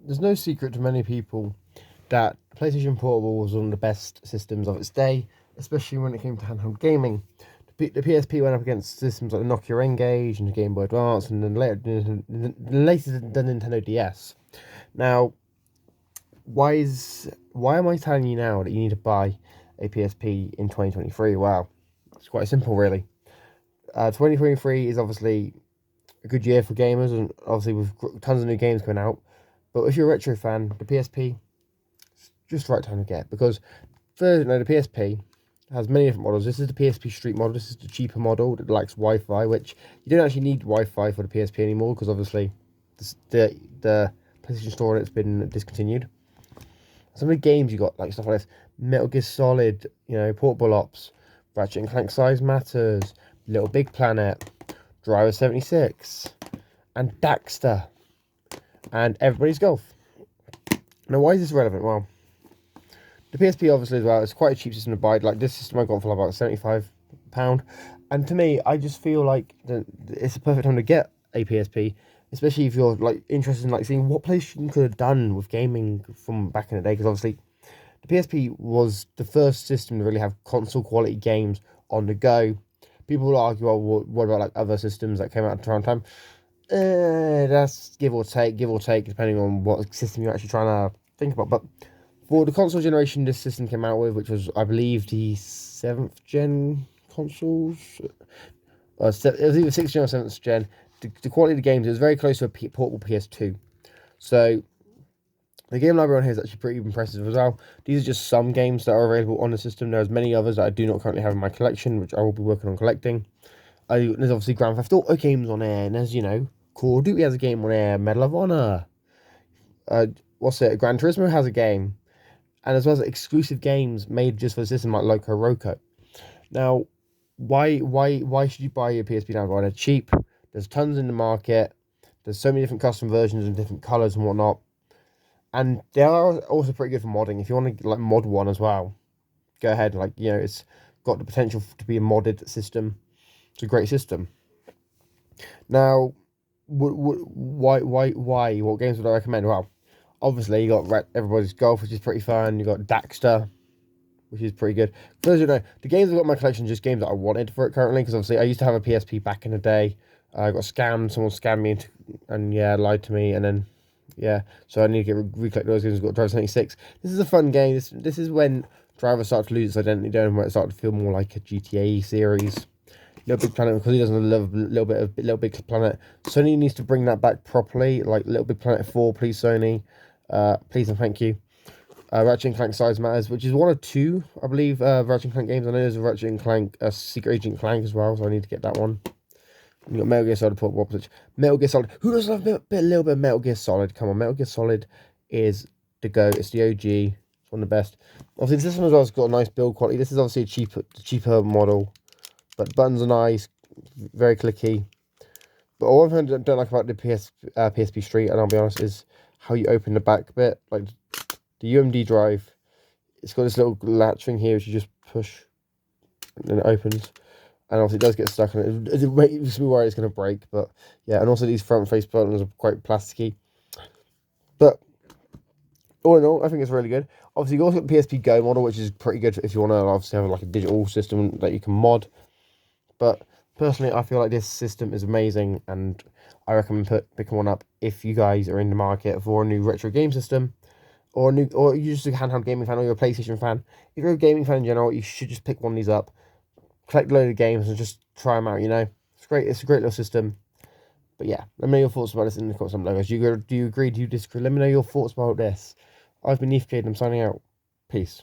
there's no secret to many people that PlayStation Portable was one of the best systems of its day, especially when it came to handheld gaming. The PSP went up against systems like the Nokia N-Gage and the Game Boy Advance, and then later the Nintendo DS. Now, why am I telling you now that you need to buy a PSP in 2023? Wow, it's quite simple, really. 2023 is obviously a good year for gamers, and obviously with tons of new games coming out. But if you're a retro fan, the PSP is just the right time to get, because first, the PSP has many different models. This is the PSP Street model. This is the cheaper model that lacks Wi-Fi, which you don't actually need Wi-Fi for the PSP anymore, because obviously the PlayStation Store it's been discontinued. Some of the games you got, like stuff like this, Metal Gear Solid, Portable Ops, Ratchet and Clank Size Matters, Little Big Planet, Driver 76, and Daxter, and Everybody's Golf. Now, why is this relevant? Well, the PSP obviously as well, it's quite a cheap system to buy. Like this system I got for about £75. And to me, I just feel like it's a perfect time to get a PSP, especially if you're like interested in like seeing what PlayStation could have done with gaming from back in the day. Because obviously, the PSP was the first system to really have console quality games on the go. People will argue, well, what about like other systems that came out around time? That's give or take, depending on what system you're actually trying to think about. But for the console generation this system came out with, which was, I believe, the 7th gen consoles, it was either 6th gen or 7th gen, the quality of the games, it was very close to a portable PS2. So the game library on here is actually pretty impressive as well. These are just some games that are available on the system. There's many others that I do not currently have in my collection, which I will be working on collecting. There's obviously Grand Theft Auto games on there, and there's, Call of Duty has a game on there, Medal of Honor. Gran Turismo has a game. And as well as exclusive games made just for the system like Loco Roco. Now, why should you buy a PSP now? Well, they're cheap. There's tons in the market. There's so many different custom versions and different colours and whatnot. And they are also pretty good for modding. If you want to like mod one as well, go ahead. Like, it's got the potential to be a modded system. It's a great system. Now, why? What games would I recommend? Well, obviously, you got Everybody's Golf, which is pretty fun. You got Daxter, which is pretty good. For those who know, the games I've got in my collection are just games that I wanted for it currently, because obviously I used to have a PSP back in the day. I got scammed. Someone scammed me and lied to me, and then so I need to recollect those games. I've got Driver 76. This is a fun game. This is when Driver started to lose its identity, when it started to feel more like a GTA series. Little Big Planet, because he doesn't love Little Big Planet. Sony needs to bring that back properly, like Little Big Planet 4, please, Sony. Please and thank you. Ratchet and Clank Size Matters, which is one of two, I believe, Ratchet and Clank games. I know there's a Ratchet and Clank, Secret Agent Clank as well, so I need to get that one. You got Metal Gear Solid Portable Ops. Metal Gear Solid. Who doesn't love a little bit of Metal Gear Solid? Come on, Metal Gear Solid is the GOAT. It's the OG. It's one of the best. Obviously, this one as well has got a nice build quality. This is obviously a cheaper model, but buttons are nice, very clicky. But all I don't like about the PSP Street, and I'll be honest, is how you open the back bit. Like the UMD drive, it's got this little latch thing here which you just push and then it opens. And obviously it does get stuck, and it makes me worry it's going to break. But yeah, and also these front face buttons are quite plasticky. But all in all, I think it's really good. Obviously, you also got the PSP Go model, which is pretty good if you want to obviously have like a digital system that you can mod. But personally, I feel like this system is amazing, and I recommend picking one up if you guys are in the market for a new retro game system, or you're just a handheld gaming fan, or you're a PlayStation fan. If you're a gaming fan in general, you should just pick one of these up, collect a load of games, and just try them out. It's great. It's a great little system. But yeah, let me know your thoughts about this in the comments below. Do you agree? Do you disagree? Let me know your thoughts about this. I've been Neath Kid, and I'm signing out. Peace.